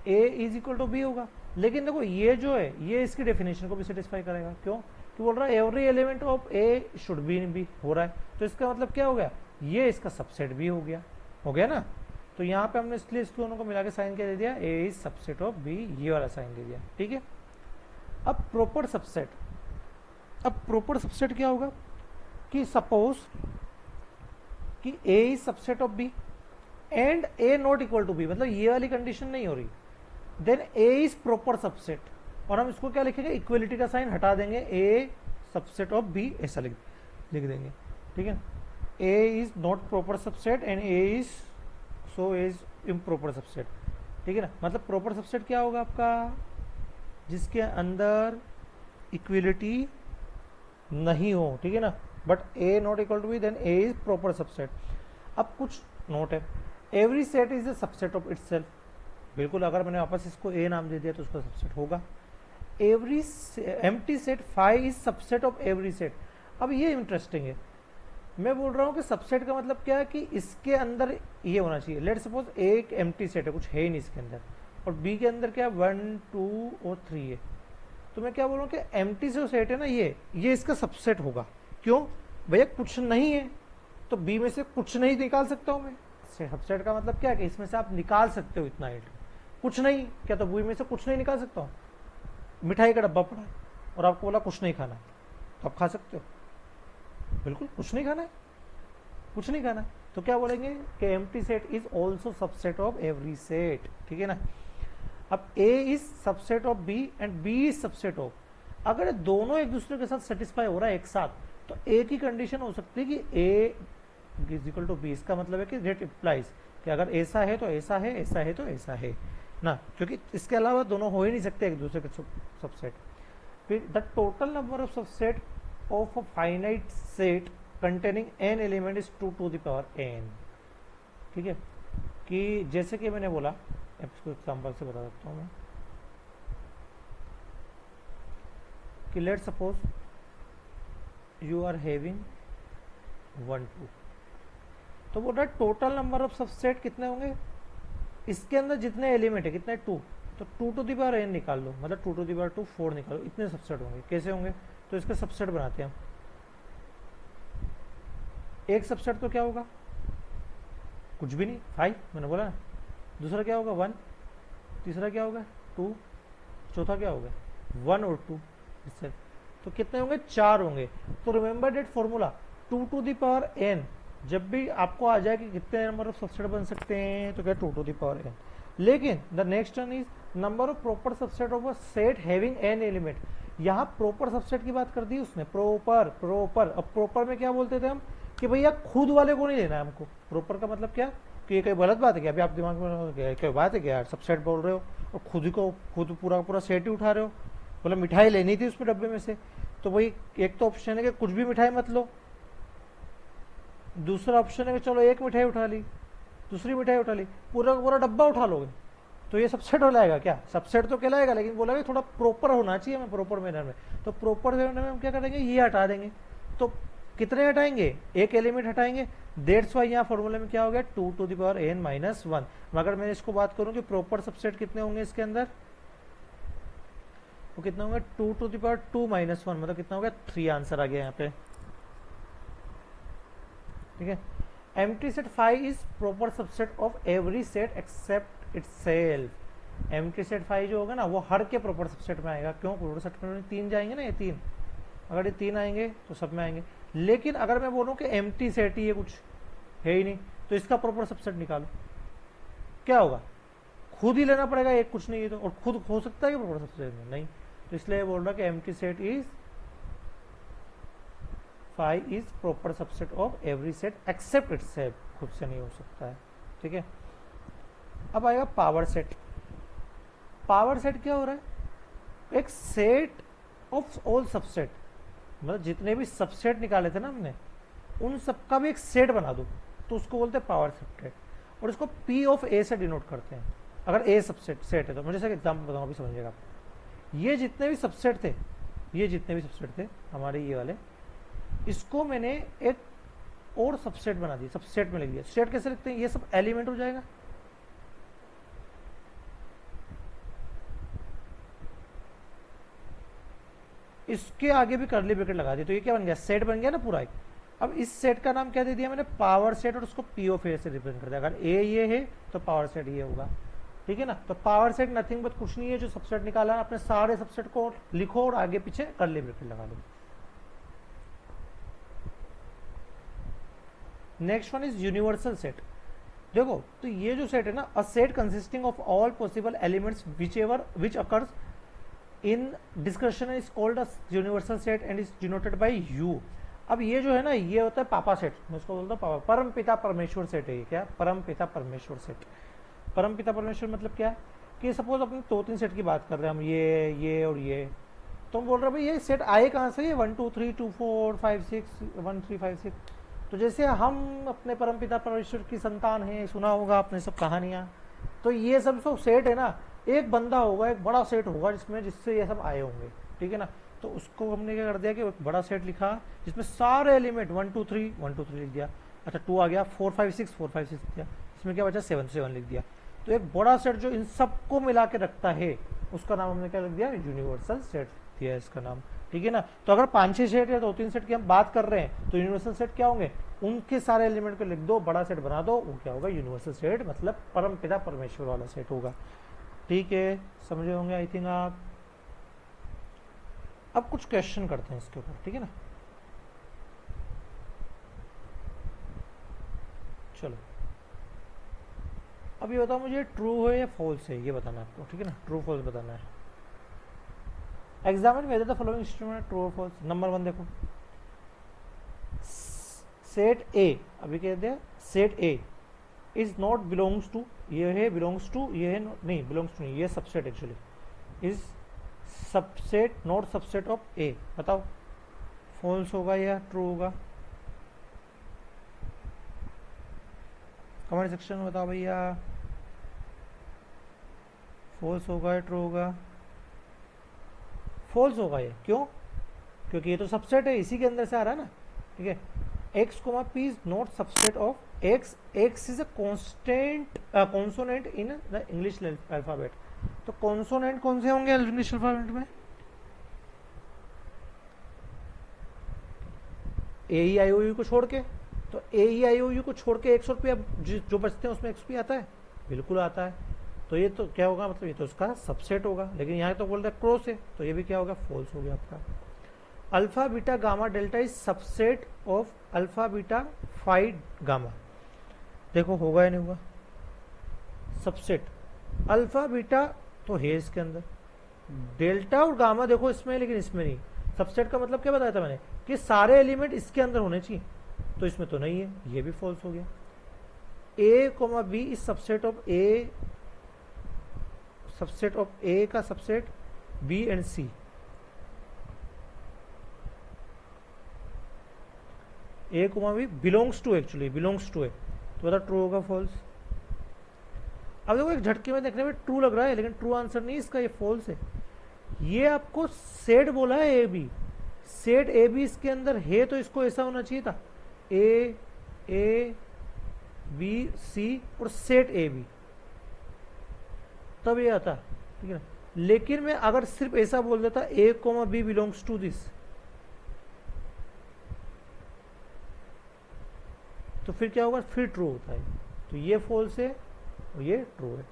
Speaker 1: a is equal to B होगा। लेकिन देखो ये जो है ये इसकी डेफिनेशन को भी सेटिस्फाई करेगा, क्यों, कि बोल रहा है every element of A should be हो रहा है, तो इसका मतलब क्या हो गया, ये इसका सबसेट भी हो गया ना। तो यहाँ पे हमने इसलिए इस दोनों को मिला के साइन क्या दे दिया, A is subset of B, ये वाला साइन दे दिया, ठीक है। अब प्रॉपर सबसेट, अब प्रॉपर सबसेट क्या होगा कि सपोज कि A is subset of B and A not equal to B, मतलब ये वाली कंडीशन नहीं हो रही, then A is proper subset, और हम इसको क्या लिखेंगे, इक्वलिटी का साइन हटा देंगे, ए सबसेट ऑफ बी ऐसा लिख देंगे, ठीक है। A is not proper subset and A is so is improper subset, ठीक है ना। मतलब प्रॉपर सबसेट क्या होगा आपका, जिसके अंदर इक्वलिटी नहीं हो, ठीक है ना, but A not equal to B, then A is proper subset. अब कुछ नोट है, every set is a subset of itself, बिल्कुल, अगर मैंने वापस इसको ए नाम दे दिया तो उसका सबसेट होगा। Every empty set phi is subset of every set. अब ये इंटरेस्टिंग है, मैं बोल रहा हूँ कि सबसेट का मतलब क्या है कि इसके अंदर ये होना चाहिए, लेट सपोज एक एम्प्टी सेट है, कुछ है ही नहीं इसके अंदर, और बी के अंदर क्या 1 2 और 3 है, तो मैं क्या बोल रहा हूँ कि एम्प्टी जो सेट है ना ये इसका सबसेट होगा। क्यों भैया, कुछ नहीं है तो बी में से कुछ नहीं निकाल सकता हूँ मैं। सबसेट का मतलब क्या है कि इसमें से आप निकाल सकते हो इतना एट, कुछ नहीं क्या, तो बी में से कुछ नहीं निकाल सकता हूँ। मिठाई का डब्बा पड़ा है और आपको बोला कुछ नहीं खाना है, तो आप खा सकते हो, बिल्कुल कुछ नहीं खाना है, कुछ नहीं खाना है, तो क्या बोलेंगे कि empty set is also subset of every set, ठीक है ना। अब A is subset of B and B is subset of, अगर दोनों एक दूसरे के साथ सेटिस्फाई हो रहा है एक साथ, तो A की कंडीशन हो सकती है कि A is equal to B। इसका मतलब है कि दैट इम्प्लाइज कि अगर ऐसा है तो ऐसा है, ऐसा है तो ऐसा है ना, क्योंकि इसके अलावा दोनों हो ही नहीं सकते एक दूसरे के सबसेट। फिर the total number of subset of a finite set containing n element is 2 to the power n, ठीक है। कि जैसे कि मैंने बोला, इसको एग्जाम्पल से बता सकता हूँ मैं, कि let suppose you are having 1 2, तो बोल रहा है टोटल नंबर ऑफ सबसेट कितने होंगे, इसके अंदर जितने एलिमेंट है कितने 2, तो 2 टू दी पावर n निकाल लो, मतलब 2 टू दी पावर 2 4 निकालो, इतने सबसेट होंगे। कैसे होंगे, तो इसका सबसेट बनाते हैं हम। एक सबसेट तो क्या होगा, कुछ भी नहीं 5 मैंने बोला ना, दूसरा क्या होगा 1, तीसरा क्या होगा 2, चौथा क्या होगा 1 और 2, इससे तो कितने होंगे 4 होंगे। तो remember that formula 2 to the power n, जब भी आपको आ जाए कि कितने नंबर ऑफ सबसेट बन सकते हैं तो क्या 2 टू दी पावर n। लेकिन the next one is number of proper subset of a set having n element. यहाँ प्रॉपर सबसेट की बात कर दी उसने, प्रॉपर प्रॉपर। अब प्रॉपर में क्या बोलते थे हम कि भैया खुद वाले को नहीं लेना है हमको। प्रॉपर का मतलब क्या कि ये कोई गलत बात है क्या, अभी आप दिमाग में क्या बात है क्या यार, सबसेट बोल रहे हो और खुद ही को खुद पूरा पूरा सेट ही उठा रहे हो, मतलब मिठाई लेनी थी उसमें डब्बे में से। तो वही एक तो ऑप्शन है कि कुछ भी मिठाई मत लो, दूसरा ऑप्शन है कि चलो एक मिठाई उठा ली, दूसरी मिठाई उठा ली, पूरा का पूरा डब्बा उठा लोगे, तो ये सबसेट हो जाएगा क्या, सबसेट तो कहलाएगा, लेकिन बोला कि थोड़ा प्रॉपर होना चाहिए हमें, प्रॉपर मैनर में। तो प्रॉपर मैनर में हम क्या करेंगे, ये हटा देंगे। तो कितने हटाएंगे, एक एलिमेंट हटाएंगे। दैट्स वाई यहाँ फॉर्मूले में क्या हो गया 2 to the power n minus 1। मगर मैं इसको बात करूं कि प्रॉपर सबसेट कितने होंगे इसके अंदर, वो कितना होगा 2 टू द पावर 2 माइनस 1, मतलब कितना हो गया 3 आंसर आ गया यहाँ पे। ठीक है, empty set phi is proper subset of every set except itself. Empty set phi जो होगा ना वो हर के प्रॉपर सबसेट में आएगा। क्यों, प्रॉपर सबसेट में 3 जाएंगे ना, ये 3, अगर ये 3 आएंगे तो सब में आएंगे। लेकिन अगर मैं बोलूं कि एम्प्टी सेट ही है, कुछ है ही नहीं, तो इसका प्रॉपर सबसेट निकालो, क्या होगा, खुद ही लेना पड़ेगा, एक कुछ नहीं है तो, और खुद हो सकता है कि प्रॉपर सबसेट में नहीं, तो इसलिए बोल रहा कि empty set is phi is proper subset of every set except itself, खुद से नहीं हो सकता है। ठीक है, अब आएगा पावर सेट। पावर सेट क्या हो रहा है, एक सेट ऑफ ऑल सबसेट, मतलब जितने भी सबसेट निकाले थे ना हमने उन सबका भी एक सेट बना दो, तो उसको बोलते हैं पावर सबसेट, और इसको P ऑफ A से डिनोट करते हैं। अगर A सबसेट सेट है तो मुझे जैसे एग्जाम्पल बताऊँ अभी समझिएगा आप। ये जितने भी सबसेट थे, ये जितने भी सबसेट थे हमारे ये वाले, इसको मैंने एक और सबसेट बना दिया, सबसेट में लिख दिया। सेट कैसे लिखते हैं, ये सब एलिमेंट हो जाएगा, इसके आगे भी कर्ली ब्रैकेट लगा दी, तो ये क्या बन गया, सेट बन गया ना पूरा एक। अब इस सेट का नाम क्या दे दिया मैंने, पावर सेट, और उसको P ऑफ A से रिप्रेजेंट कर दिया। अगर A ये है तो पावर सेट ये होगा। ठीक है ना, तो पावर सेट नथिंग बट कुछ नहीं है, जो सबसेट निकाला अपने सारे सबसेट को लिखो और आगे पीछे कर्ली ब्रैकेट लगा लो। Next one is universal set. देखो तो ये जो सेट है ना, a set consisting of all possible elements which occurs in discussion is called a universal set and is denoted by U. अब ये जो है ना, ये होता है पापा सेट, मैं इसको बोलता हूँ पापा, परम पिता परमेश्वर सेट है ये। क्या, परम पिता परमेश्वर सेट। परम पिता परमेश्वर मतलब क्या है कि सपोज अपने 2-3 सेट की बात कर रहे हैं हम, ये और ये, तो हम बोल रहे हैं भाई ये सेट आए कहाँ से, ये 1 2 3 2 4 5 6 1 3 5 6। तो जैसे हम अपने परम पिता परमेश्वर की संतान हैं, सुना होगा आपने सब कहानियाँ, तो ये सब सेट है ना, एक बंदा होगा, एक बड़ा सेट होगा जिससे ये सब आए होंगे। ठीक है ना, तो उसको हमने क्या कर दिया कि एक बड़ा सेट लिखा जिसमें सारे एलिमेंट 1 2 3 1 2 3 लिख दिया। अच्छा 2 आ गया, 4 5 6 4 5 6 लिख दिया, इसमें क्या बचा 7 7 लिख दिया। तो एक बड़ा सेट जो इन सबको मिला के रखता है, उसका नाम हमने क्या लिख दिया, यूनिवर्सल सेट दिया इसका नाम। ठीक है ना, तो अगर 5-6 सेट या 2-3 सेट की हम बात कर रहे हैं तो यूनिवर्सल सेट क्या होंगे, उनके सारे एलिमेंट को लिख दो, बड़ा सेट बना दो, वो क्या होगा यूनिवर्सल सेट, मतलब परम पिता परमेश्वर वाला सेट होगा। ठीक है, समझे होंगे आई थिंक आप। अब कुछ क्वेश्चन करते हैं इसके ऊपर, ठीक है ना। चलो अब ये बताओ मुझे ट्रू है या फॉल्स है, ये बताना है आपको। ठीक है ना, ट्रू फॉल्स बताना है। Examine whether the following instrument true और फॉल्स। नंबर 1 देखो, सेट ए, अभी कह दिया set A is not belongs to, ये है बिलोंग्स टू, ये है नहीं बिलोंग्स टू नहीं, ये subset actually is subset not subset of A. बताओ फॉल्स होगा या ट्रू होगा, कमेंट सेक्शन में बताओ भैया, फॉल्स होगा या ट्रू होगा। फॉल्स होगा ये, क्यों, क्योंकि ये तो सबसेट है, इसी के अंदर से आ रहा है ना। ठीक है, X comma P is not subset of X is a constant consonant in the English alphabet. तो कॉन्सोनेंट कौन से होंगे इंग्लिश अल्फाबेट में? ए ई आई ओ यू को छोड़ के। तो ए ई आई ओ यू को छोड़ के 100 रुपया जो बचते हैं उसमें 100 रुपया आता है, बिल्कुल आता है। तो ये तो क्या होगा, मतलब ये तो उसका सबसेट होगा, लेकिन यहाँ तो बोल रहा है क्रॉस है, तो ये भी क्या होगा, फॉल्स हो गया आपका। Alpha beta gamma delta is subset of alpha beta phi gamma. देखो होगा या नहीं होगा, सबसेट अल्फा बीटा तो है इसके अंदर, डेल्टा और गामा देखो इसमें, लेकिन इसमें नहीं। सबसेट का मतलब क्या बताया था मैंने, कि सारे एलिमेंट इसके अंदर होने चाहिए, तो इसमें तो नहीं है, ये भी फॉल्स हो गया। A comma B is subset of A, subset of A का subset B and C. A comma B belongs to, actually belongs to A, तो बता ट्रू होगा फॉल्स। अब देखो एक झटके में देखने में ट्रू लग रहा है, लेकिन ट्रू आंसर नहीं इसका, ये फॉल्स है। ये आपको सेट बोला है A B, set A B इसके अंदर है, तो इसको ऐसा होना चाहिए था ए बी सी और सेट ए बी, तब ये आता, ठीक है ना। लेकिन मैं अगर सिर्फ ऐसा बोल देता A comma B belongs to this, तो फिर क्या होगा, फिर ट्रू होता है। तो ये फॉल्स है और ये ट्रू है,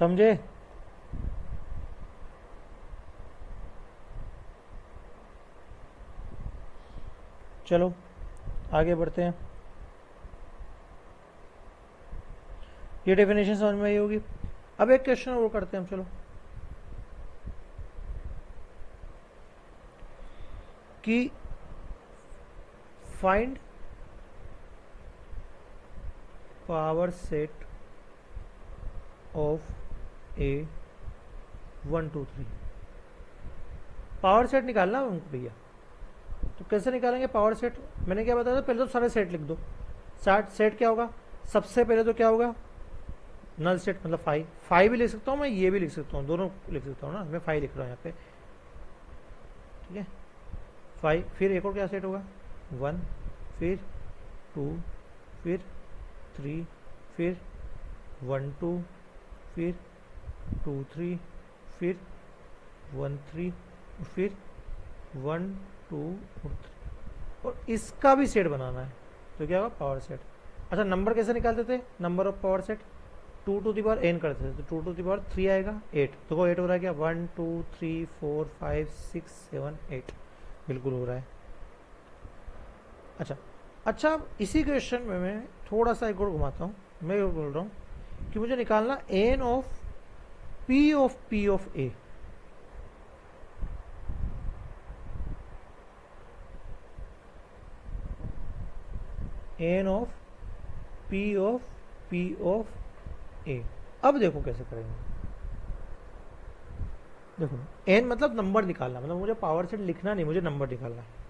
Speaker 1: समझे? चलो आगे बढ़ते हैं। ये डेफिनेशन समझ में आई होगी। अब एक क्वेश्चन और करते हैं हम, चलो, कि find power set of A 1 2 3। Power set निकालना है हमको भैया, तो कैसे निकालेंगे पावर सेट? मैंने क्या बताया था, पहले तो सारे सेट लिख दो। सेट क्या होगा, सबसे पहले तो क्या होगा, नल सेट, मतलब फाइव भी लिख सकता हूँ मैं, ये भी लिख सकता हूँ, दोनों लिख सकता हूँ ना, मैं 5 लिख रहा हूँ यहाँ पे, ठीक है 5। फिर एक और क्या सेट होगा, 1, फिर 2, फिर 3, फिर 1 2, फिर 2 3, फिर 1 3, फिर 1 2 और 3, और इसका भी सेट बनाना है, तो क्या होगा, पावर सेट। अच्छा, नंबर कैसे निकालते थे, number of power set 2 to the power n करते थे, तो 2 टू द पावर 3 आएगा, 8, तो 8 हो रहा है क्या, 1 2 3 4 5 6 7 8, बिल्कुल हो रहा है। अच्छा, इसी क्वेश्चन में मैं थोड़ा सा एक और घुमाता हूँ। मैं ये बोल रहा हूँ कि मुझे निकालना n of p of a। n of p of a। अब देखो कैसे करेंगे, देखो n मतलब नंबर निकालना, मतलब मुझे पावर सेट लिखना नहीं, मुझे नंबर निकालना है।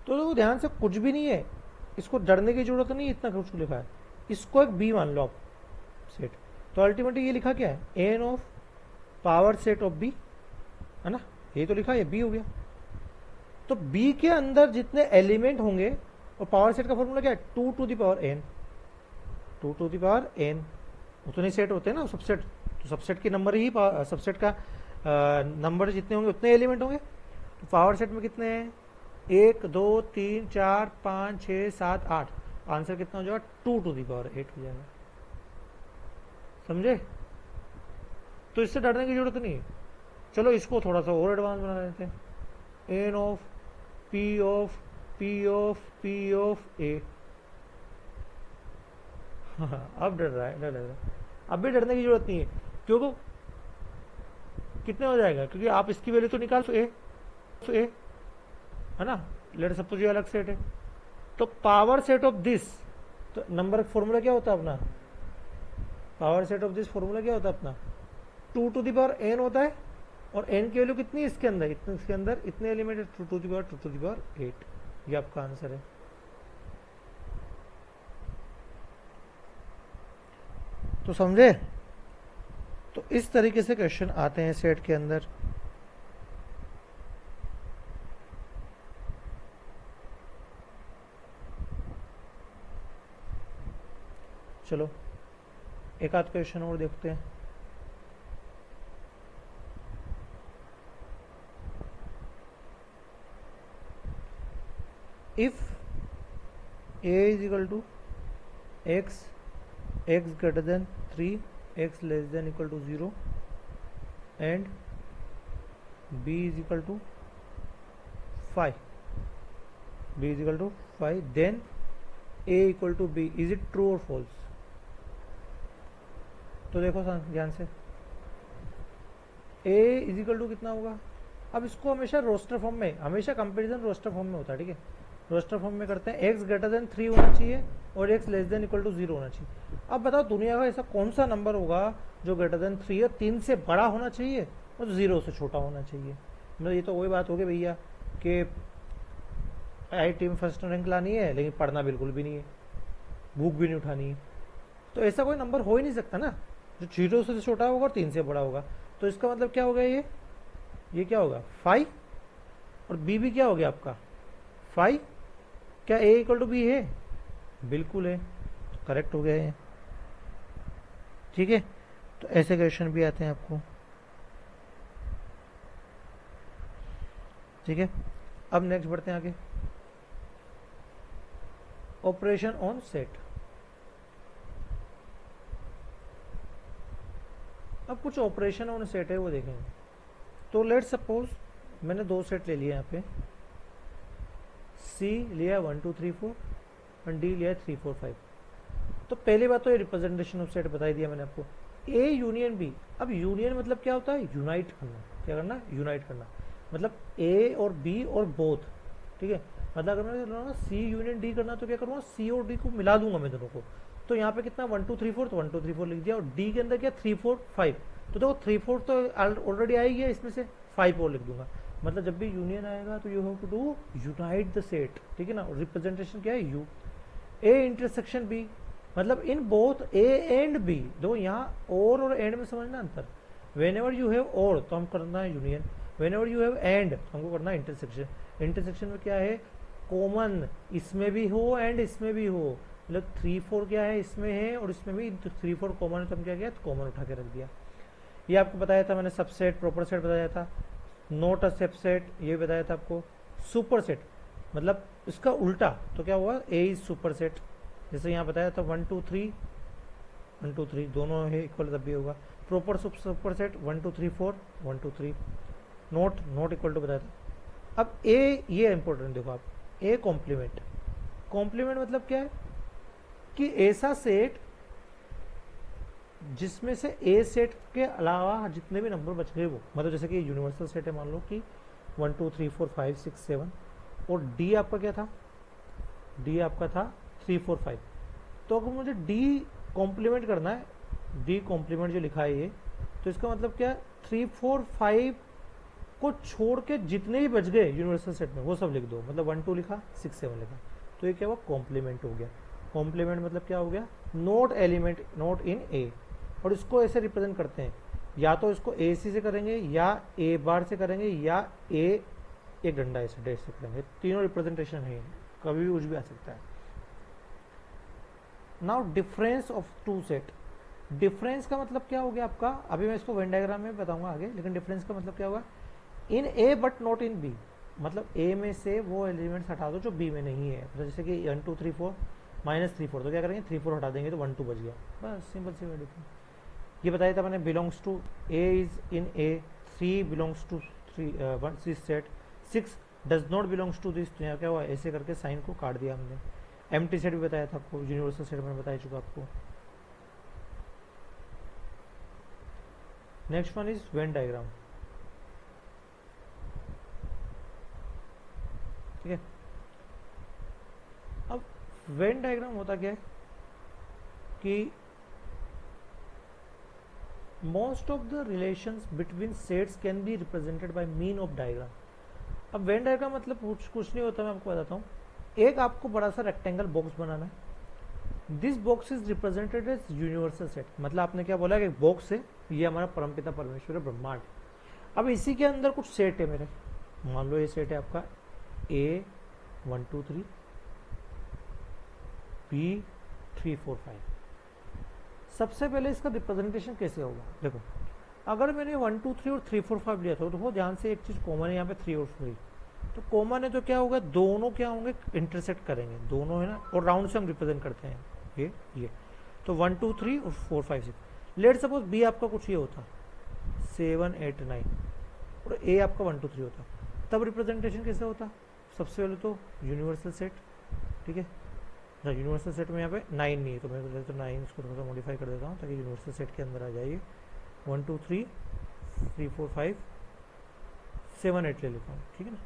Speaker 1: तो देखो ध्यान से, कुछ भी नहीं है, इसको डरने की जरूरत नहीं, इतना कुछ लिखा है, इसको एक b मान लो आप सेट, तो अल्टीमेटली ये लिखा क्या है, n of power set of b, है ना, ये तो लिखा है, b हो गया। तो b के अंदर जितने एलिमेंट होंगे, और पावर सेट का फॉर्मूला क्या है, 2 to the power n, 2 to the power n, उतने सेट होते हैं ना सबसेट, तो सबसेट के नंबर ही, सबसेट का नंबर जितने होंगे उतने एलिमेंट होंगे। तो पावर सेट में कितने हैं, 1 2 3 4 5 6 7 8, आंसर कितना हो जाएगा, 2 टू द पावर 8 हो जाएगा, समझे? तो इससे डरने की जरूरत नहीं है। चलो इसको थोड़ा सा और एडवांस बना देते हैं, एन ऑफ पी ऑफ ए। अब डर रहा है, अब भी डरने की जरूरत नहीं है, क्योंकि कितने हो जाएगा, क्योंकि आप इसकी वैल्यू तो निकाल सो ए, है ना, लेट सपोज ये अलग सेट है, तो पावर सेट ऑफ दिस, तो नंबर फॉर्मूला क्या होता है अपना, power set of this formula क्या होता है अपना, 2 टू द पावर n होता है, और n की वैल्यू कितनी है इसके अंदर, इसके अंदर इतने एलिमेंट है, 2 टू द पावर 8, ये आपका आंसर है। तो समझे? तो इस तरीके से क्वेश्चन आते हैं सेट के अंदर। चलो एक आध क्वेश्चन और देखते हैं। If a is equal to x, x greater than 3, x less than equal to 0 and b is equal to 5, b is equal to 5, then a equal to b, is it true और false? तो देखो ध्यान से, a is equal to कितना होगा? अब इसको हमेशा रोस्टर फॉर्म में, हमेशा कंपेरिजन रोस्टर फॉर्म में होता है, ठीक है, रोस्टर फॉर्म में करते हैं। x ग्रेटर देन 3 होना चाहिए और x less than equal to 0 होना चाहिए। अब बताओ दुनिया का ऐसा कौन सा नंबर होगा जो ग्रेटर देन 3 है, 3 से बड़ा होना चाहिए और 0 से छोटा होना चाहिए? मतलब ये तो वही बात होगी भैया कि IIT में फर्स्ट रैंक लानी है लेकिन पढ़ना बिल्कुल भी नहीं है, भूख भी नहीं उठानी है, तो ऐसा कोई नंबर हो ही नहीं सकता ना जो 0 से छोटा होगा और 3 से बड़ा होगा। तो इसका मतलब क्या होगा, ये क्या होगा 5 और b भी क्या हो गया आपका 5। क्या a इक्वल टू बी है? बिल्कुल है, तो करेक्ट हो गया है, ठीक है। तो ऐसे क्वेश्चन भी आते हैं आपको, ठीक है। अब नेक्स्ट बढ़ते हैं आगे, ऑपरेशन ऑन सेट। अब कुछ ऑपरेशन ऑन सेट है वो देखेंगे। तो लेट सपोज मैंने 2 सेट ले लिया यहाँ पे, C लिया 1 2 3 4 और D लिया 3 4 5। तो पहली बात तो ये रिप्रेजेंटेशन ऑफ सेट बता दिया मैंने आपको, A यूनियन B। अब यूनियन मतलब क्या होता है? यूनाइट करना। क्या करना? यूनाइट करना। मतलब A और B और बोथ, ठीक है। मतलब अगर मैं C यूनियन D करना तो क्या करूँगा, C और D को मिला दूंगा मैं दोनों को। तो यहाँ पे कितना 1 2 3 4, तो 1 2 3 4 लिख दिया, और D के अंदर क्या 3 4 5। तो देखो 3 4 तो ऑलरेडी आई है, इसमें से 5 और लिख दूंगा। मतलब जब भी यूनियन आएगा तो you have to do unite the set, ठीक है ना। रिप्रेजेंटेशन क्या है? यू। A इंटरसेक्शन B, मतलब in both A and B। दो यहाँ और एंड में समझना अंतर। वेन एवर यू हैव और तो हम करना है union, when ever you have and तो हमको करना है इंटरसेक्शन। इंटरसेक्शन में क्या है? कॉमन इसमें भी हो एंड इसमें भी हो। मतलब 3 4 क्या है, इसमें है और इसमें भी 3 4 कॉमन है, तो हम क्या किया, कॉमन उठा के रख दिया। ये आपको बताया था मैंने, सबसेट प्रॉपर सेट बताया था, नॉट अ सबसेट ये बताया था आपको। सुपर सेट मतलब इसका उल्टा, तो क्या हुआ, A इज सुपर सेट। जैसे यहाँ बताया था 1 2 3 1 2 3 दोनों है इक्वल, तब भी होगा। Proper superset 1 2 3 4 1 2 3, not equal to बताया था। अब A ये इंपॉर्टेंट देखो आप, A कॉम्प्लीमेंट। कॉम्प्लीमेंट मतलब क्या है कि ऐसा सेट जिसमें से A सेट के अलावा जितने भी नंबर बच गए वो, मतलब जैसे कि यूनिवर्सल सेट है, मान लो कि 1 2 3 4 5 6 7 और D आपका क्या था, D आपका था 3 4 5। तो अगर मुझे D कॉम्प्लीमेंट करना है, D कॉम्प्लीमेंट जो लिखा है ये, तो इसका मतलब क्या, 3 4 5 को छोड़ के जितने भी बच गए यूनिवर्सल सेट में वो सब लिख दो। मतलब 1 2 लिखा 6 7 लिखा, तो ये क्या हुआ, कॉम्प्लीमेंट हो गया। कॉम्प्लीमेंट मतलब क्या हो गया, not element not in A। और इसको ऐसे रिप्रेजेंट करते हैं, या तो इसको AC से करेंगे, या A बार से करेंगे, या A एक डंडा ऐसे डैश से करेंगे। तीनों रिप्रेजेंटेशन है, कभी भी कुछ भी आ सकता है। Now difference of two set. Difference का मतलब क्या हो गया आपका, अभी मैं इसको वेन डायग्राम में बताऊंगा आगे, लेकिन डिफरेंस का मतलब क्या होगा, इन A but not in B। मतलब A में से वो एलिमेंट्स हटा दो जो B में नहीं है। तो जैसे कि 1 2 3 4 -3 4, तो क्या करेंगे 3 4 हटा देंगे तो 1 2 बच गया, बस सिंपल सी डिफरेंस। ये बताया था मैंने, belongs to A is in A, 3 belongs to 3 set, 6 does not belongs to this. तो यहाँ क्या हुआ, ऐसे करके साइन को काट दिया हमने। एम्प्टी सेट भी बताया था आपको, यूनिवर्सल सेट मैंने बता चुका आपको। Next one is Venn diagram, ठीक है। अब वेन डायग्राम होता क्या है कि most of the relations between sets can be represented by mean of diagram. अब वेन डायग्राम मतलब कुछ नहीं होता, मैं आपको बताता हूँ। एक आपको बड़ा सा रेक्टेंगल बॉक्स बनाना है, this box is represented as universal set. मतलब आपने क्या बोला कि एक बॉक्स है, ये हमारा परमपिता परमेश्वर है, ब्रह्मांड। अब इसी के अंदर कुछ सेट है मेरे, मान लो ये सेट है आपका A 1 2 3, B 3 4 5, सबसे पहले इसका रिप्रेजेंटेशन कैसे होगा, देखो अगर मैंने 1 2 3 और 3 4 5 लिया था तो वो ध्यान से एक चीज़ कॉमन है यहाँ पे 3 और 3, तो कॉमन है तो क्या होगा, दोनों क्या होंगे, इंटरसेक्ट करेंगे दोनों, है ना, और राउंड से हम रिप्रेजेंट करते हैं ये तो 1 2 3 और 4 5 6। लेट सपोज बी आपका कुछ ये होता 7 8 9 और ए आपका 1 2 3 होता, तब रिप्रेजेंटेशन कैसे होता, सबसे पहले तो यूनिवर्सल सेट, ठीक है ना, यूनिवर्सल सेट में यहाँ पे 9 नहीं है तो मैं तो 9 इसको थोड़ा सा मॉडिफाई कर देता हूँ ताकि यूनिवर्सल सेट के अंदर आ जाइए। 1 2 3 3 4 5 7 8 ले लेता हूँ, ठीक है ना,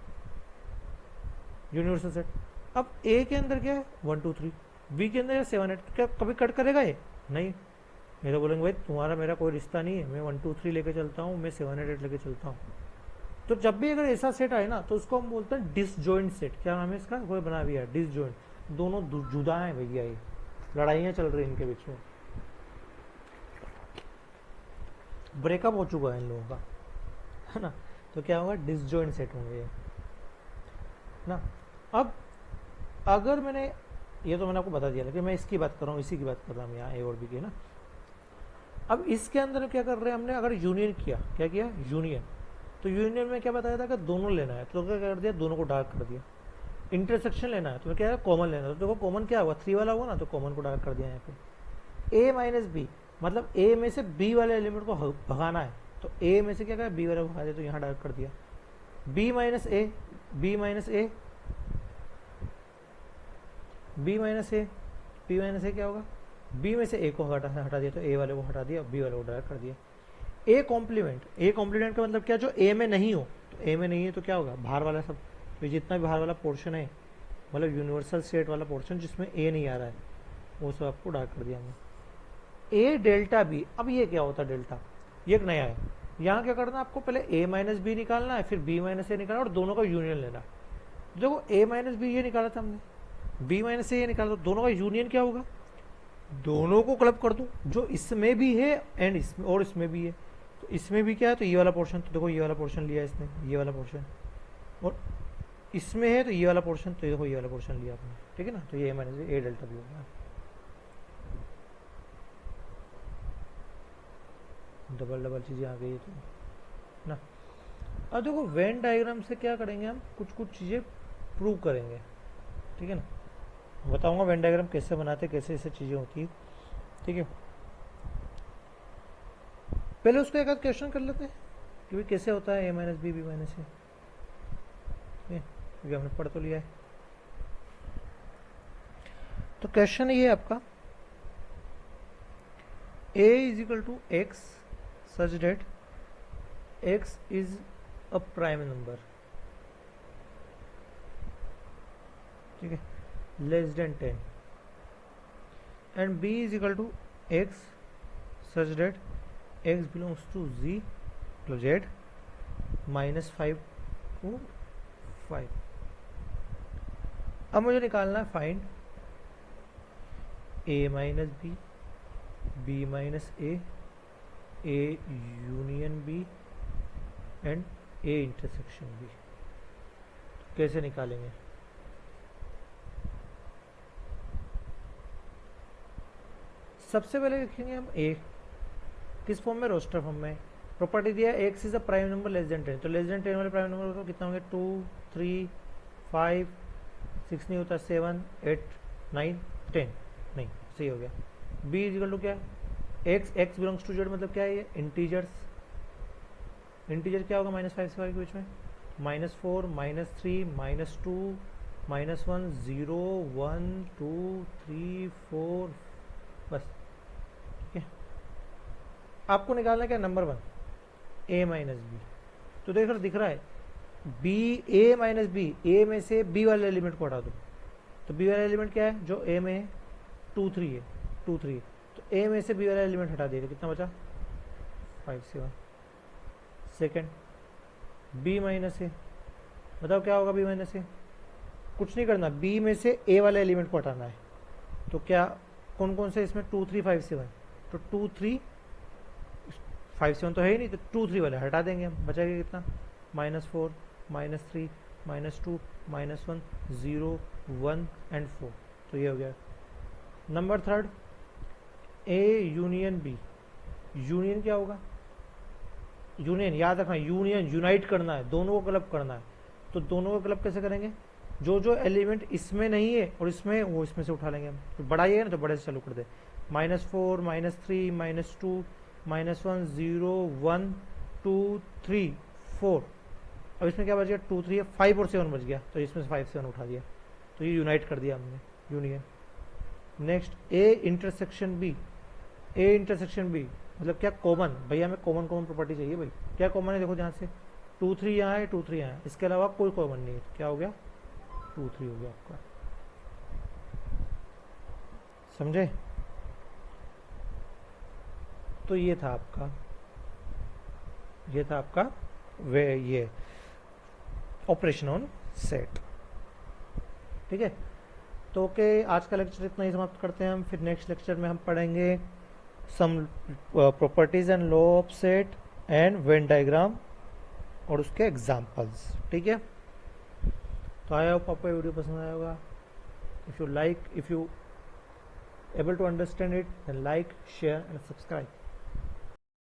Speaker 1: यूनिवर्सल सेट। अब ए के अंदर क्या है 1 2 3, बी के अंदर 7 8, क्या कभी कट करेगा ये, नहीं, मैं तो बोलेंगे भाई तुम्हारा मेरा कोई रिश्ता नहीं है, मैं 1 2 3 लेके चलता हूँ, मैं 7 8 लेके चलता हूँ। तो जब भी अगर ऐसा सेट आए ना तो उसको हम बोलते हैं डिसजॉइंट सेट। क्या नाम है इसका, कोई बना भी है डिसजॉइंट, दोनों जुदा है भैया, ये लड़ाइयाँ चल रही हैं इनके बीच में, ब्रेकअप हो चुका है इन लोगों का, है ना, तो क्या होगा डिसजॉइंट सेट होंगे ये ना। अब अगर मैंने ये तो मैंने आपको बता दिया, लेकिन मैं इसकी बात कर रहा हूँ, इसी की बात कर रहा हूँ यहाँ ए और बी की ना। अब इसके अंदर क्या कर रहे हैं हमने, अगर यूनियन किया, क्या किया यूनियन, तो यूनियन में क्या बताया था कि दोनों लेना है, तो क्या कर दिया, दोनों को डार्क कर दिया। इंटरसेक्शन लेना है तो क्या है, कॉमन लेना है, तो देखो कॉमन क्या होगा 3 वाला होगा ना, तो कॉमन को डार्क कर दिया यहाँ पे। ए माइनस बी मतलब ए में से बी वाले एलिमेंट को भगाना है, तो ए में से क्या कहा बी वाला भगा दिया, तो यहाँ डार्क कर दिया। बी माइनस ए, बी माइनस ए, बी माइनस ए, बी माइनस ए क्या होगा, बी में से ए को हटा दिया, तो ए वाले को हटा दिया, बी वाले को डार्क कर दिया। ए कॉम्प्लीमेंट, ए कॉम्प्लीमेंट का मतलब क्या, जो ए में नहीं हो, तो ए में नहीं है तो क्या होगा, बाहर वाला सब, तो जितना भी बाहर वाला पोर्शन है, मतलब यूनिवर्सल सेट वाला पोर्शन जिसमें ए नहीं आ रहा है, वो सब आपको डार्क कर दिया हमने। ए डेल्टा बी, अब ये क्या होता है डेल्टा, ये एक नया है, यहाँ क्या करना है आपको, पहले ए माइनस बी निकालना है, फिर बी माइनस ए निकालना और दोनों का यूनियन लेना है। देखो ए माइनस बी ये निकाला था हमने, बी माइनस ए ये निकाला, तो दोनों का यूनियन क्या होगा, दोनों को क्लब कर दूं, जो इसमें भी है एंड इसमें और इसमें भी है, तो इसमें भी क्या है, तो ये वाला पोर्शन, तो देखो ये वाला पोर्शन लिया इसने, ये वाला पोर्शन, और इसमें है तो ये वाला पोर्शन, तो देखो ये वाला पोर्शन लिया आपने, ठीक है ना, तो ये माइनस ए डेल्टा भी होगा, डबल डबल चीज़ें आ गई है तो ना। अब देखो वेन डायग्राम से क्या करेंगे हम, कुछ कुछ चीज़ें प्रूव करेंगे, ठीक है ना, बताऊंगा वेन डायग्राम कैसे बनाते, कैसे ऐसे चीज़ें होती है, ठीक है। पहले उसको एक आध क्वेश्चन कर लेते हैं कि भाई कैसे होता है ए माइनस बी, बी माइनस ए, क्योंकि हमने पढ़ तो लिया है। तो क्वेश्चन ये है आपका, a is equal to X such that x is a prime number, ठीक है, less than 10, and b is equal to x such that x belongs to z plus z minus 5 to 5। अब मुझे निकालना है find a minus B, B minus A union B and A intersection B. कैसे निकालेंगे, सबसे पहले लिखेंगे हम a, किस फॉर्म में, रोस्टर फॉर्म में। प्रॉपर्टी दिया है x is a prime number less than 10, तो लेस देन 10 वाले प्राइम नंबर तो कितना होंगे, 2 3 5 6 नहीं होता, 7 8 9 10, नहीं सही हो गया। b इज इक्वल टू क्या, x बिलोंग्स टू जेड मतलब क्या है, ये इंटीजर्स, इंटीजर क्या होगा माइनस 5 से 5 के बीच में, -4 -3 -2 -1 0 1 2 3 4 बस, ठीक है। आपको निकालना क्या, नंबर 1 a माइनस बी, तो देखो दिख रहा है b, a minus B, a में से b वाले एलिमेंट को हटा दो, तो b वाला एलिमेंट क्या है, जो a में है 2 3 है, 2 3, तो a में से b वाला एलिमेंट हटा देगा, कितना बचा 5 7। सेकेंड b माइनस ए, बताओ क्या होगा b माइनस ए, कुछ नहीं करना, b में से a वाले एलिमेंट को हटाना है, तो क्या कौन कौन से इसमें 2 3 5 7, तो 2 3 5 7 तो है ही नहीं, तो 2 3 वाले हटा देंगे हम, बचेगा कितना -4 -3 -2 -1 0 1 एंड 4, तो ये हो गया। Number third A union B, union क्या होगा, यूनियन याद रखना, यूनियन यूनाइट करना है, दोनों को क्लब करना है। तो दोनों को क्लब कैसे करेंगे, जो जो एलिमेंट इसमें नहीं है और इसमें, वो इसमें से उठा लेंगे हम। तो बड़ा ही है ना, तो बड़े से चालू कर दे। -4 -3 -2 -1 0 1 2 3 4। अब इसमें क्या बच गया, 2 3 5 और 7 बच गया, तो इसमें से 5 7 उठा दिया, तो ये यूनाइट कर दिया हमने, union. Next A intersection B, A intersection B मतलब क्या, कॉमन। भैया हमें कॉमन कॉमन प्रॉपर्टी चाहिए भाई, क्या कॉमन है, देखो जहाँ से 2 3 यहाँ है, 2 3 यहाँ है, इसके अलावा कोई कॉमन नहीं है, तो क्या हो गया 2 3 हो गया आपका, समझे। तो ये था आपका, ये था आपका वे ये ऑपरेशन ऑन सेट, ठीक है। तो ओके, आज का लेक्चर इतना ही समाप्त करते हैं हम, फिर नेक्स्ट लेक्चर में हम पढ़ेंगे some properties and law of set and Venn diagram और उसके एग्जाम्पल्स, ठीक है। तो आई होप आपको ये वीडियो पसंद आया होगा। If you able to understand it, then like, share and subscribe.